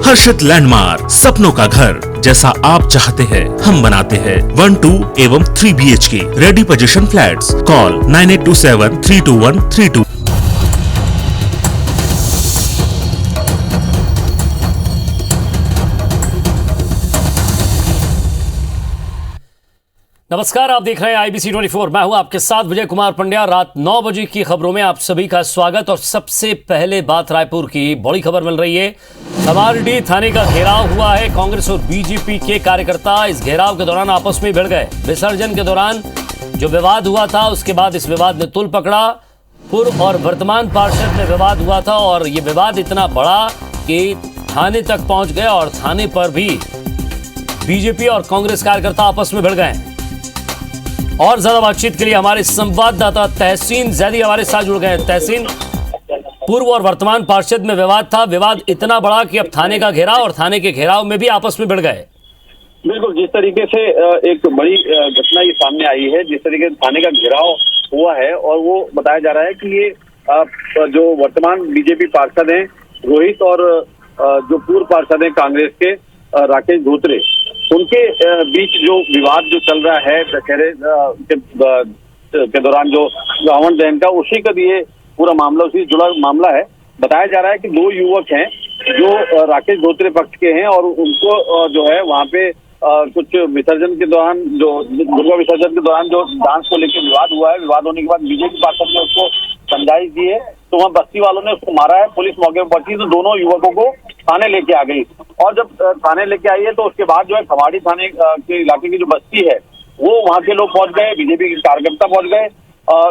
हर्षित landmark, सपनों का घर जैसा आप चाहते हैं हम बनाते हैं। 1, 2 एवं 3 BHK ready position flats. Call 9827321322। नमस्कार, आप देख रहे हैं IBC 24। मैं हूं आपके साथ विजय कुमार पंड्या। रात 9 बजे की खबरों में आप सभी का स्वागत। और सबसे पहले बात रायपुर की बड़ी खबर मिल रही है। समारडीह थाने का घेराव हुआ है। कांग्रेस और बीजेपी के कार्यकर्ता इस घेराव के दौरान आपस में भिड़ गए। विसर्जन के दौरान जो विवाद हुआ था, उसके बाद इस विवाद ने तुल पकड़ा। पूर्व और वर्तमान पार्षद में विवाद हुआ था और ये विवाद इतना बड़ा कि थाने तक पहुंच गया और थाने पर भी बीजेपी और कांग्रेस कार्यकर्ता आपस में भिड़ गए। और ज्यादा बातचीत के लिए हमारे संवाददाता तहसीन जैदी हमारे साथ जुड़ गए। तहसीन, पूर्व और वर्तमान पार्षद में विवाद था, विवाद इतना बड़ा कि अब थाने का घेराव और थाने के घेराव में भी आपस में भिड़ गए। बिल्कुल, जिस तरीके से एक बड़ी घटना ये सामने आई है, जिस तरीके से थाने का घेराव हुआ है और वो बताया जा रहा है कि ये जो वर्तमान बीजेपी पार्षद हैं रोहित और जो पूर्व पार्षद हैं कांग्रेस के राकेश धोत्रे, उनके बीच जो विवाद जो चल रहा है दशहरे के दौरान जो रावण दहन का, उसी का ये पूरा मामला, उसी जुड़ा मामला है। बताया जा रहा है कि 2 युवक हैं जो राकेश धोत्रे पक्ष के हैं और उनको जो है वहाँ पे कुछ विसर्जन के दौरान, जो दुर्गा विसर्जन के दौरान जो डांस को लेकर विवाद हुआ है, विवाद होने के बाद बीजेपी पार्षद ने उसको समझाइश दी है, तो वहाँ बस्ती वालों ने उसको मारा है। पुलिस मौके पर पहुंची तो दोनों युवकों को थाने लेके आ गई और जब थाने लेके आई है तो उसके बाद जो है खवाड़ी थाने के इलाके की जो बस्ती है वो वहाँ के लोग पहुंच गए, बीजेपी के कार्यकर्ता पहुंच गए।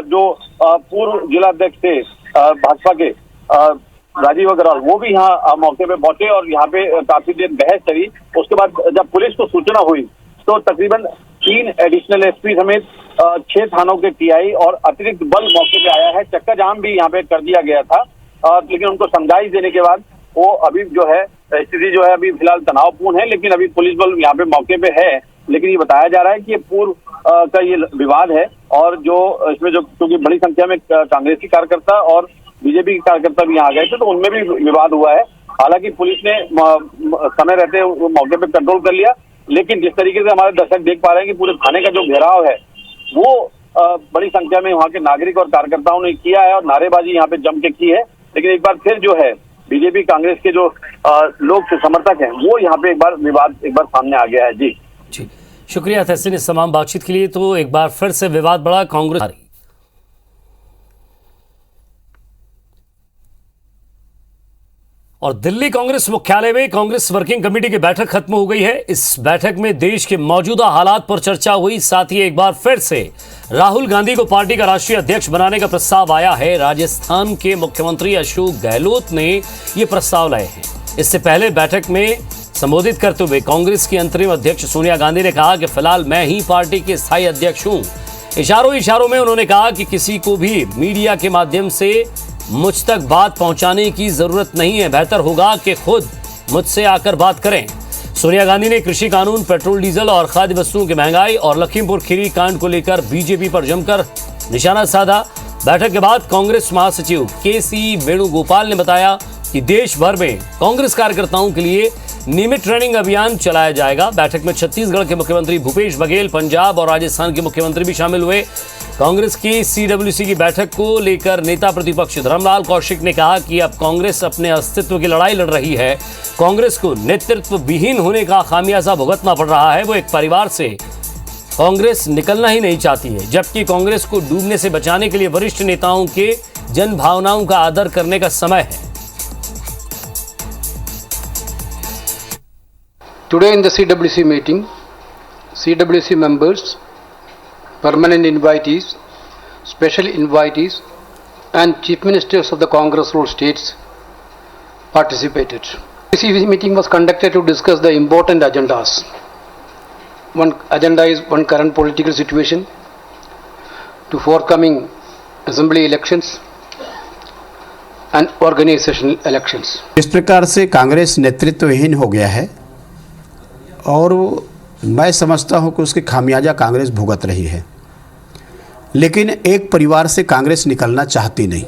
जो पूर्व जिला अध्यक्ष थे भाजपा के राजीव अग्रवाल, वो भी यहाँ मौके पे पहुंचे और यहाँ पे काफी देर बहस चली। उसके बाद जब पुलिस को सूचना हुई तो तकरीबन 3 एडिशनल एसपी समेत 6 थानों के TI और अतिरिक्त बल मौके पे आया है। चक्का जाम भी यहाँ पे कर दिया गया था, लेकिन उनको समझाइश देने के बाद वो अभी जो है स्थिति जो है अभी फिलहाल तनावपूर्ण है, लेकिन अभी पुलिस बल यहाँ पे मौके पे है। लेकिन ये बताया जा रहा है कि ये पूर्व का ये विवाद है और जो इसमें जो क्योंकि बड़ी संख्या में कांग्रेसी कार्यकर्ता और बीजेपी के कार्यकर्ता भी यहाँ गए थे तो उनमें भी विवाद हुआ है। हालांकि पुलिस ने समय रहते मौके पे कंट्रोल कर लिया, लेकिन जिस तरीके से हमारे दर्शक देख पा रहे हैं कि पूरे थाने का जो घेराव है वो बड़ी संख्या में वहाँ के नागरिक और कार्यकर्ताओं ने किया है और नारेबाजी यहाँ पे जम के की है। लेकिन एक बार फिर जो है बीजेपी कांग्रेस के जो लोग समर्थक हैं वो यहाँ पे विवाद एक बार सामने आ गया है। जी शुक्रिया तहसीन इस तमाम बातचीत के लिए। तो एक बार फिर से विवाद बढ़ा। कांग्रेस और दिल्ली कांग्रेस मुख्यालय में कांग्रेस वर्किंग कमेटी की बैठक खत्म हो गई है। इस बैठक में देश के मौजूदा हालात पर चर्चा हुई। साथ ही एक बार फिर से राहुल गांधी को पार्टी का राष्ट्रीय अध्यक्ष बनाने का प्रस्ताव आया है। राजस्थान के मुख्यमंत्री अशोक गहलोत ने यह प्रस्ताव लाए हैं। इससे पहले बैठक में संबोधित करते हुए कांग्रेस की अंतरिम अध्यक्ष सोनिया गांधी ने कहा कि फिलहाल मैं ही पार्टी के स्थायी अध्यक्ष हूं। इशारों में उन्होंने कहा कि किसी को भी मीडिया के माध्यम से मुझ तक बात पहुंचाने की जरूरत नहीं है, बेहतर होगा कि खुद मुझसे आकर बात करें। सोनिया गांधी ने कृषि कानून, पेट्रोल डीजल और खाद्य वस्तुओं की महंगाई और लखीमपुर खीरी कांड को लेकर बीजेपी पर जमकर निशाना साधा। बैठक के बाद कांग्रेस महासचिव KC वेणुगोपाल ने बताया कि देश भर में कांग्रेस कार्यकर्ताओं के लिए नियमित ट्रेनिंग अभियान चलाया जाएगा। बैठक में छत्तीसगढ़ के मुख्यमंत्री भूपेश बघेल, पंजाब और राजस्थान के मुख्यमंत्री भी शामिल हुए। कांग्रेस की CWC की बैठक को लेकर नेता प्रतिपक्ष धर्मलाल कौशिक ने कहा कि अब कांग्रेस अपने अस्तित्व की लड़ाई लड़ रही है। कांग्रेस को नेतृत्व विहीन होने का खामियाजा भुगतना पड़ रहा है। वो एक परिवार से कांग्रेस निकलना ही नहीं चाहती है, जबकि कांग्रेस को डूबने से बचाने के लिए वरिष्ठ नेताओं के जन भावनाओं का आदर करने का समय है। Today in the CWC meeting, CWC members, permanent invitees, special invitees and chief ministers of the Congress ruled states participated. This meeting was conducted to discuss the important agendas. One agenda is one current political situation, to forthcoming assembly elections and organizational elections. इस प्रकार से कांग्रेस नेतृत्वहीन हो गया है और मैं समझता हूं कि उसकी खामियाजा कांग्रेस भुगत रही है। लेकिन एक परिवार से कांग्रेस निकलना चाहती नहीं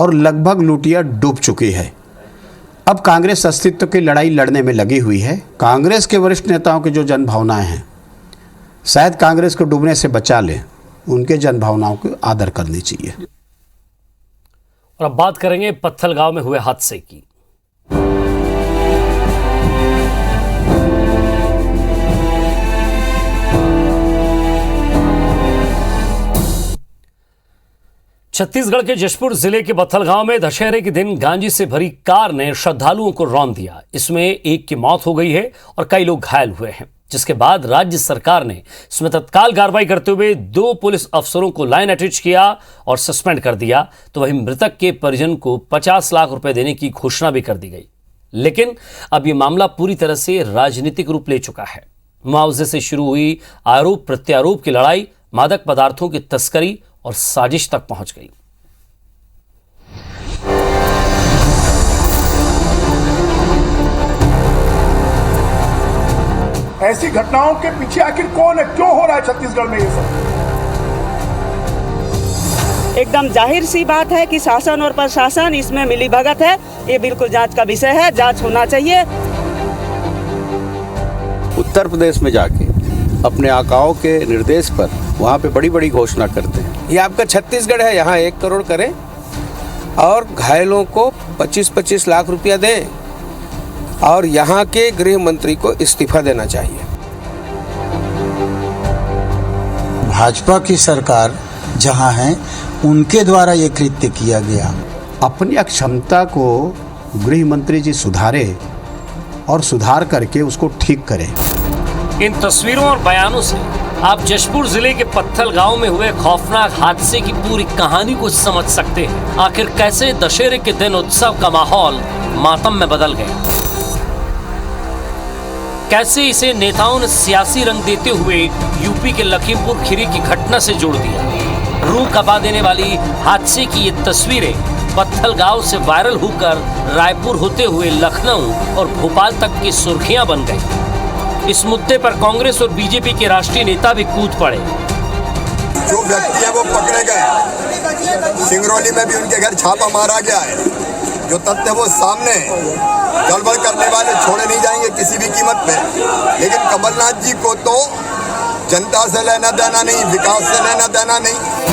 और लगभग लुटिया डूब चुकी है। अब कांग्रेस अस्तित्व की लड़ाई लड़ने में लगी हुई है। कांग्रेस के वरिष्ठ नेताओं की जो जनभावनाएं हैं, शायद कांग्रेस को डूबने से बचा ले, उनके जनभावनाओं को आदर करनी चाहिए। और अब बात करेंगे पत्थलगांव में हुए हादसे की। छत्तीसगढ़ के जशपुर जिले के पत्थलगांव में दशहरे के दिन गांजे से भरी कार ने श्रद्धालुओं को रौंद दिया। इसमें एक की मौत हो गई है और कई लोग घायल हुए हैं, जिसके बाद राज्य सरकार ने इसमें तत्काल कार्रवाई करते हुए 2 पुलिस अफसरों को लाइन अटैच किया और सस्पेंड कर दिया। तो वहीं मृतक के परिजन को 50 लाख रुपए देने की घोषणा भी कर दी गई। लेकिन अब यह मामला पूरी तरह से राजनीतिक रूप ले चुका है। मुआवजे से शुरू हुई आरोप प्रत्यारोप की लड़ाई मादक पदार्थों की तस्करी और साजिश तक पहुंच गई। ऐसी घटनाओं के पीछे आखिर कौन है, क्यों हो रहा है छत्तीसगढ़ में ये सब? एकदम जाहिर सी बात है कि शासन और प्रशासन इसमें मिलीभगत है। ये बिल्कुल जांच का विषय है, जांच होना चाहिए। उत्तर प्रदेश में जाके अपने आकाओं के निर्देश पर वहाँ पे बड़ी बड़ी घोषणा करते हैं। ये आपका छत्तीसगढ़ है, यहाँ 1 करोड़ करें और घायलों को 25-25 लाख रुपया दें और यहाँ के गृह मंत्री को इस्तीफा देना चाहिए। भाजपा की सरकार जहाँ है, उनके द्वारा ये कृत्य किया गया। अपनी अक्षमता को गृह मंत्री जी सुधारे और सुधार करके उसको ठीक करें। इन तस्वीरों और बयानों से आप जशपुर जिले के पत्थलगांव में हुए खौफनाक हादसे की पूरी कहानी को समझ सकते हैं। आखिर कैसे दशहरे के दिन उत्सव का माहौल मातम में बदल गया, कैसे इसे नेताओं ने सियासी रंग देते हुए यूपी के लखीमपुर खीरी की घटना से जोड़ दिया। रूह कपा देने वाली हादसे की ये तस्वीरें पत्थलगांव से वायरल होकर रायपुर होते हुए लखनऊ और भोपाल तक की सुर्खियां बन गई। इस मुद्दे पर कांग्रेस और बीजेपी के राष्ट्रीय नेता भी कूद पड़े। जो व्यक्ति है वो पकड़े गए। सिंगरौली में भी उनके घर छापा मारा गया है। जो तथ्य वो सामने, गड़बड़ करने वाले छोड़े नहीं जाएंगे किसी भी कीमत पे। लेकिन कमलनाथ जी को तो जनता से लेना देना नहीं, विकास से लेना देना नहीं।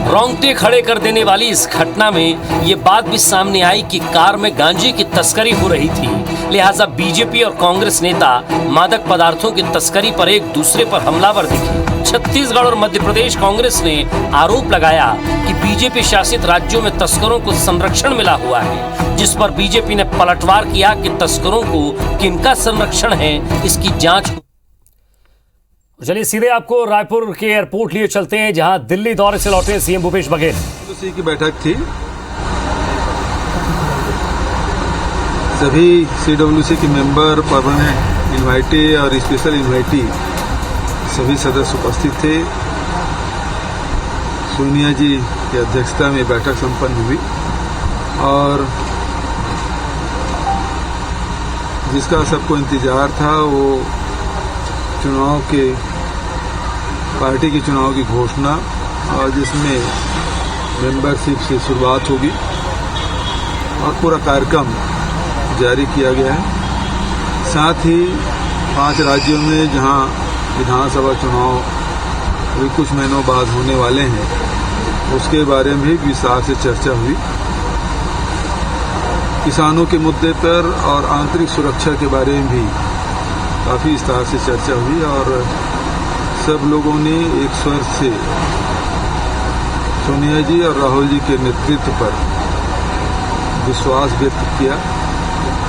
रोंगटे खड़े कर देने वाली इस घटना में ये बात भी सामने आई कि कार में गांजे की तस्करी हो रही थी, लिहाजा बीजेपी और कांग्रेस नेता मादक पदार्थों की तस्करी पर एक दूसरे पर हमलावर दिखे। छत्तीसगढ़ और मध्य प्रदेश कांग्रेस ने आरोप लगाया कि बीजेपी शासित राज्यों में तस्करों को संरक्षण मिला हुआ है, जिस पर बीजेपी ने पलटवार किया कि तस्करों को किनका संरक्षण है, इसकी जांच। चलिए सीधे आपको रायपुर के एयरपोर्ट लिए चलते हैं, जहां दिल्ली दौरे से लौटे सीएम भूपेश बघेल। की बैठक थी, सभी सीडब्ल्यूसी के मेंबर, परमानेंट इनवाइटी और स्पेशल इनवाइटी सभी सदस्य उपस्थित थे। सोनिया जी की अध्यक्षता में बैठक संपन्न हुई और जिसका सबको इंतजार था वो चुनाव के, पार्टी के चुनाव की घोषणा और जिसमें मेंबरशिप से शुरुआत होगी और पूरा कार्यक्रम जारी किया गया है। साथ ही 5 राज्यों में जहां विधानसभा चुनाव अभी कुछ महीनों बाद होने वाले हैं, उसके बारे में भी विस्तार से चर्चा हुई। किसानों के मुद्दे पर और आंतरिक सुरक्षा के बारे में भी काफ़ी विस्तार से चर्चा हुई और सब लोगों ने एक स्वर से सोनिया जी और राहुल जी के नेतृत्व पर विश्वास व्यक्त किया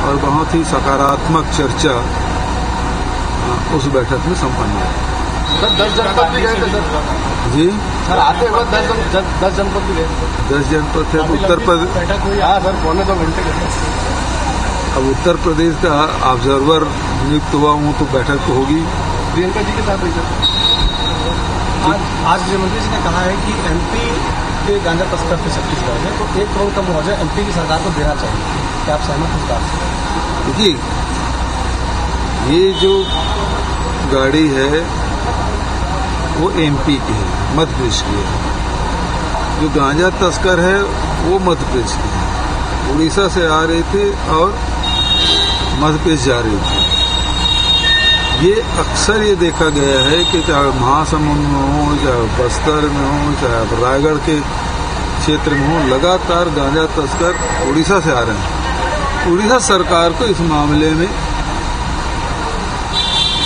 और बहुत ही सकारात्मक चर्चा उस बैठक में संपन्न हुई। सर 10 जनपद भी गए थे सर? जी सर, आते वक्त 10 जनपद भी गए थे। 10 जनपद थे। उत्तर प्रदेश बैठक हुई, हाँ सर, 1.25 घंटे के। अब उत्तर प्रदेश का ऑब्जर्वर नियुक्त हुआ हूँ तो बैठक तो होगी। प्रियंका जी के साथ हुई सर। आज गृहमंत्री जी ने कहा है कि एमपी के गांजा तस्कर थे छत्तीसगढ़ में, तो 1 करोड़ का मुआवजा एमपी की सरकार को देना चाहिए। क्या आप सहमत इस बात से? देखिए, ये जो गाड़ी है वो एमपी की है, मध्य प्रदेश की है। जो गांजा तस्कर है वो मध्य प्रदेश की है, उड़ीसा से आ रहे थे और मध्यप्रदेश जा रही थी। ये अक्सर ये देखा गया है कि चाहे महासमुंद में हो, चाहे बस्तर में हो, चाहे रायगढ़ के क्षेत्र में हो, लगातार गांजा तस्कर उड़ीसा से आ रहे हैं। उड़ीसा सरकार को इस मामले में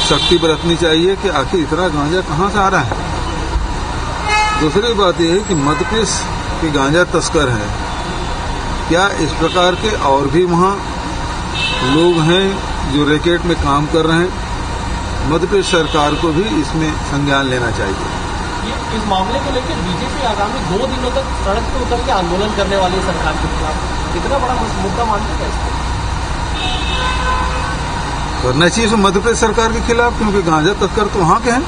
सख्ती बरतनी चाहिए कि आखिर इतना गांजा कहाँ से आ रहा है। दूसरी बात यह है कि मध्य प्रदेश के गांजा तस्कर हैं, क्या इस प्रकार के और भी वहाँ लोग हैं जो रैकेट में काम कर रहे हैं? मध्य प्रदेश सरकार को भी इसमें संज्ञान लेना चाहिए। इस मामले को लेकर बीजेपी आगामी 2 दिनों तक सड़क पर उतर के आंदोलन करने वाली है सरकार के खिलाफ। कितना बड़ा मुद्दा मानते हैं इसको? करना चाहिए मध्य प्रदेश सरकार के खिलाफ, क्योंकि गांजा तस्कर तो वहाँ के हैं।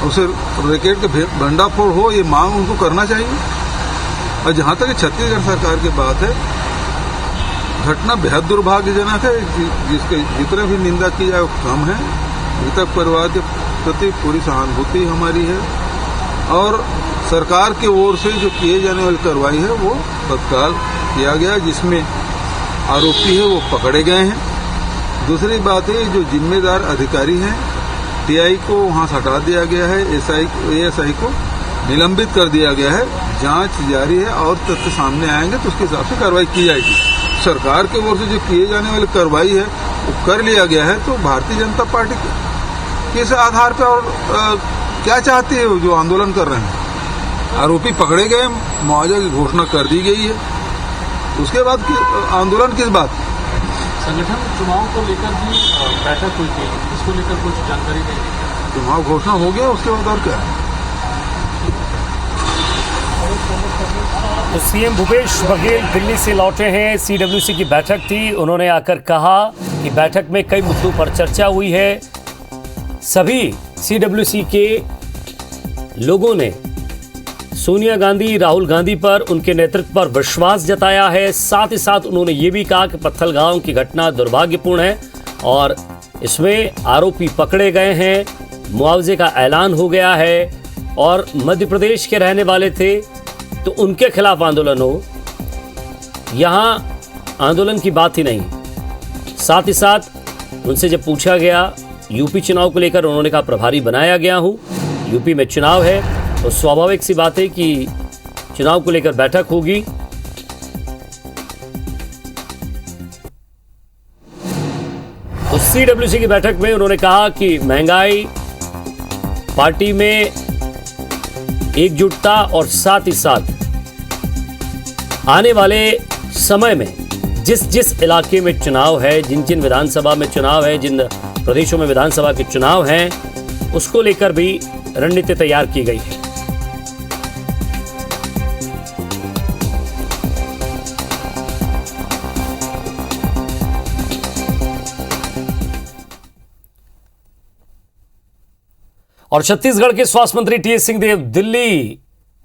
उसे रैकेट के भंडाफोड़ हो, ये मांग उनको करना चाहिए। और जहाँ तक छत्तीसगढ़ सरकार की बात है, घटना बेहद दुर्भाग्यजनक है, जिसके जितना भी निंदा की जाए वो कम है। मृतक परिवार के प्रति पूरी सहानुभूति हमारी है और सरकार की ओर से जो किए जाने वाली कार्रवाई है वो तत्काल किया गया, जिसमें आरोपी है वो पकड़े गए हैं। दूसरी बात है, जो जिम्मेदार अधिकारी हैं, टीआई को वहां से हटा दिया गया है, एएसआई को निलंबित कर दिया गया है। जांच जारी है और तथ्य सामने आएंगे तो उसके हिसाब से कार्रवाई की जाएगी। सरकार की ओर से जो किए जाने वाली कार्रवाई है वो कर लिया गया है, तो भारतीय जनता पार्टी किस आधार पर और क्या चाहती है जो आंदोलन कर रहे हैं? आरोपी पकड़े गए, मुआवजा की घोषणा कर दी गई है, उसके बाद आंदोलन किस बात? संगठन चुनाव को लेकर भी बैठक हुई थी, इसको लेकर कुछ जानकारी देंगे? चुनाव घोषणा हो गया, उसके बाद और क्या है? तो सीएम भूपेश बघेल दिल्ली से लौटे हैं। सीडब्ल्यूसी की बैठक थी, उन्होंने आकर कहा कि बैठक में कई मुद्दों पर चर्चा हुई है। सभी सीडब्ल्यूसी के लोगों ने सोनिया गांधी, राहुल गांधी पर, उनके नेतृत्व पर विश्वास जताया है। साथ ही साथ उन्होंने ये भी कहा कि पत्थलगांव की घटना दुर्भाग्यपूर्ण है और इसमें आरोपी पकड़े गए हैं, मुआवजे का ऐलान हो गया है और मध्य प्रदेश के रहने वाले थे तो उनके खिलाफ आंदोलन हो। यहां आंदोलन की बात ही नहीं। साथ ही साथ उनसे जब पूछा गया यूपी चुनाव को लेकर, उन्होंने कहा प्रभारी बनाया गया हूं, यूपी में चुनाव है तो स्वाभाविक सी बात है कि चुनाव को लेकर बैठक होगी। तो सीडब्ल्यूसी की बैठक में उन्होंने कहा कि महंगाई, पार्टी में एकजुटता और साथ ही साथ आने वाले समय में जिस जिस इलाके में चुनाव है, जिन जिन विधानसभा में चुनाव है, जिन प्रदेशों में विधानसभा के चुनाव हैं, उसको लेकर भी रणनीति तैयार की गई है। और छत्तीसगढ़ के स्वास्थ्य मंत्री टीएस सिंहदेव दिल्ली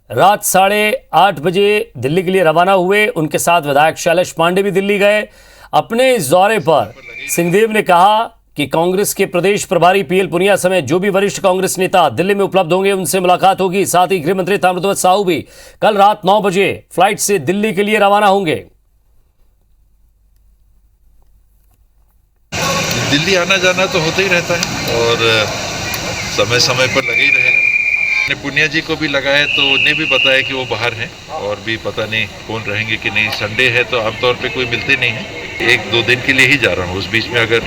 रात 8:30 बजे दिल्ली के लिए रवाना हुए। उनके साथ विधायक शैलेश पांडे भी दिल्ली गए। अपने इस दौरे पर सिंहदेव ने कहा कि कांग्रेस के प्रदेश प्रभारी पीएल पुनिया समेत जो भी वरिष्ठ कांग्रेस नेता दिल्ली में उपलब्ध होंगे उनसे मुलाकात होगी। साथ ही गृह मंत्री ताम्रध्वज साहू भी कल रात 9 बजे फ्लाइट से दिल्ली के लिए रवाना होंगे। दिल्ली आना जाना तो होता ही रहता है और समय समय पर लगे ही रहेगा। ने पुनिया जी को भी लगाया तो उन्हें भी पता है कि वो बाहर हैं और भी पता नहीं कौन रहेंगे कि नहीं। संडे है तो आमतौर पे कोई मिलते नहीं है। 1-2 दिन के लिए ही जा रहा हूँ, उस बीच में अगर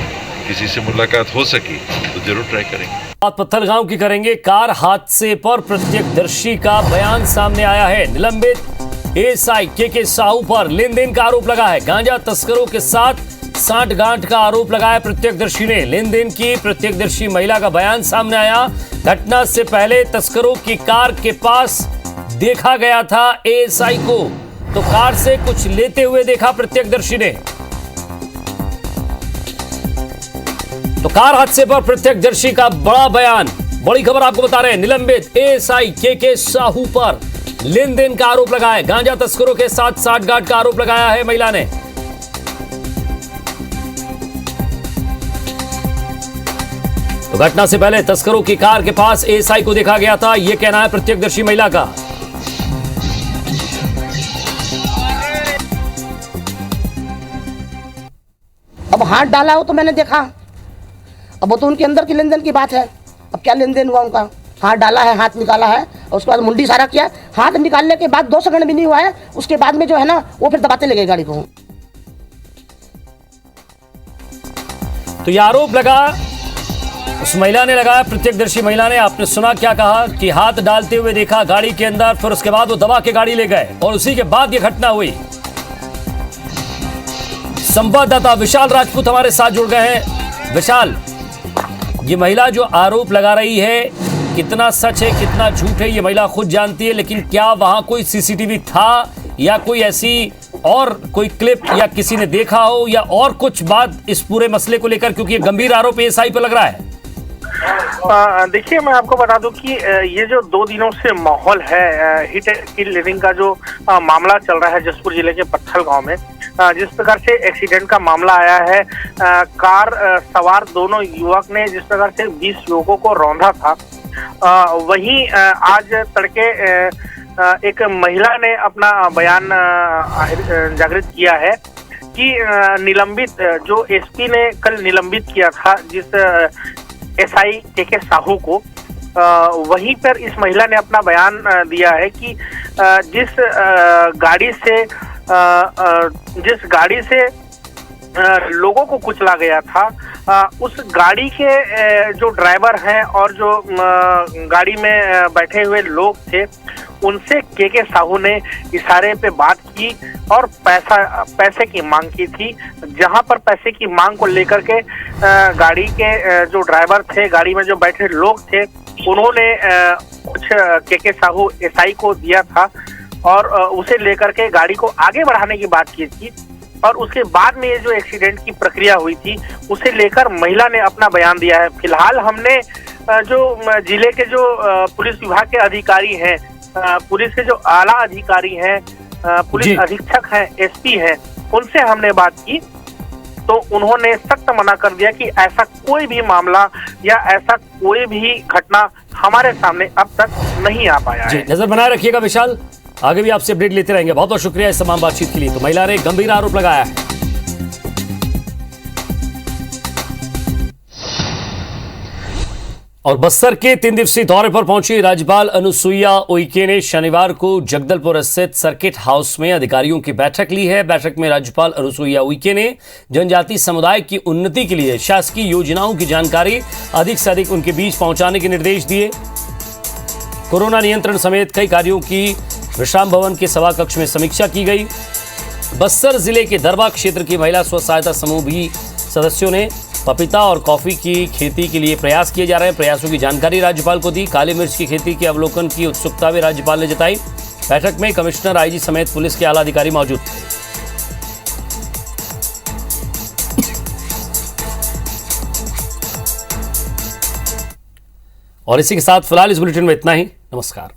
किसी से मुलाकात हो सकी तो जरूर ट्राई करेंगे। बात पत्थलगांव की करेंगे। कार हादसे पर प्रत्यक्षदर्शी का बयान सामने आया है। निलंबित एएसआई के साहू पर लेन देन का आरोप लगा है। गांजा तस्करों के साथ सांठ-गांठ का आरोप लगाया प्रत्यक्षदर्शी ने। लेन देन की प्रत्यक्षदर्शी महिला का बयान सामने आया। घटना से पहले तस्करों की कार के पास देखा गया था एएसआई को, तो कार से कुछ लेते हुए देखा प्रत्यक्षदर्शी ने। तो कार हादसे पर प्रत्यक्षदर्शी का बड़ा बयान। बड़ी खबर आपको बता रहे हैं। निलंबित एएसआई के साहू पर लेन देन का आरोप लगाया है। गांजा तस्करों के साथ सांठ-गांठ का आरोप लगाया है महिला ने। तो घटना से पहले तस्करों की कार के पास एएसआई को देखा गया था, यह कहना है प्रत्यक्षदर्शी महिला का। अब हाथ डाला हो तो मैंने देखा, अब वो तो उनके अंदर की लेन देन की बात है। अब क्या लेन देन हुआ उनका, हाथ डाला है, हाथ निकाला है और उसके बाद मुंडी इशारा किया। हाथ निकालने के बाद 2 सेकंड भी नहीं हुआ है, उसके बाद में जो है ना वो फिर दबाते लगे गाड़ी को। तो ये आरोप लगा, उस महिला ने लगाया, प्रत्यक्षदर्शी महिला ने। आपने सुना क्या कहा कि हाथ डालते हुए देखा गाड़ी के अंदर, फिर उसके बाद वो दबा के गाड़ी ले गए और उसी के बाद ये घटना हुई। संवाददाता विशाल राजपूत हमारे साथ जुड़ गए हैं। विशाल, ये महिला जो आरोप लगा रही है, कितना सच है कितना झूठ है ये महिला खुद जानती है, लेकिन क्या वहां कोई सीसीटीवी था या कोई ऐसी और कोई क्लिप या किसी ने देखा हो या और कुछ बात इस पूरे मसले को लेकर, क्योंकि ये गंभीर आरोप एएसआई पर लग रहा है। देखिए, मैं आपको बता दूं कि ये जो 2 दिनों से माहौल है, हिट एंड किल लिविंग का जो मामला चल रहा है जसपुर जिले के पत्थल गांव में, जिस प्रकार से एक्सीडेंट का मामला आया है, कार सवार दोनों युवक ने जिस प्रकार से 20 युवकों को रौंदा था, वहीं आज तड़के एक महिला ने अपना बयान जागृत किया है कि निलंबित जो एसपी ने कल निलंबित किया था जिस एसआई के साहू को, वहीं पर इस महिला ने अपना बयान दिया है कि जिस गाड़ी से लोगों को कुचला गया था, उस गाड़ी के जो ड्राइवर हैं और जो गाड़ी में बैठे हुए लोग थे, उनसे के साहू ने इशारे पे बात की और पैसे की मांग की थी। जहां पर पैसे की मांग को लेकर के गाड़ी के जो ड्राइवर थे, गाड़ी में जो बैठे लोग थे, उन्होंने कुछ के साहू एसआई को दिया था और उसे लेकर के गाड़ी को आगे बढ़ाने की बात की थी। और उसके बाद में ये जो एक्सीडेंट की प्रक्रिया हुई थी, उसे लेकर महिला ने अपना बयान दिया है। फिलहाल हमने जो जिले के जो पुलिस विभाग के अधिकारी हैं, पुलिस के जो आला अधिकारी हैं, पुलिस अधीक्षक हैं, एसपी हैं, उनसे हमने बात की तो उन्होंने सख्त मना कर दिया कि ऐसा कोई भी मामला या ऐसा कोई भी घटना हमारे सामने अब तक नहीं आ पाया है। नजर बनाए रखिएगा विशाल, आगे भी आपसे अपडेट लेते रहेंगे। बहुत बहुत शुक्रिया इस तमाम बातचीत के लिए। तो महिला ने गंभीर आरोप लगाया है। और बस्तर के 3 दिवसीय दौरे पर पहुंची राज्यपाल अनुसुईया उइके ने शनिवार को जगदलपुर स्थित सर्किट हाउस में अधिकारियों की बैठक ली है। बैठक में राज्यपाल अनुसुईया उइके ने जनजातीय समुदाय की उन्नति के लिए शासकीय योजनाओं की जानकारी अधिक से अधिक उनके बीच पहुंचाने के निर्देश दिए। कोरोना नियंत्रण समेत कई कार्यों की विश्राम भवन के सभा कक्ष में समीक्षा की गई। बस्तर जिले के दरबा क्षेत्र की महिला स्व सहायता समूह भी सदस्यों ने पपीता और कॉफी की खेती के लिए प्रयास किए जा रहे हैं, प्रयासों की जानकारी राज्यपाल को दी। काली मिर्च की खेती के अवलोकन की उत्सुकता भी राज्यपाल ने जताई। बैठक में कमिश्नर, आईजी समेत पुलिस के आला अधिकारी मौजूद थे। और इसी के साथ फिलहाल इस बुलेटिन में इतना ही। नमस्कार।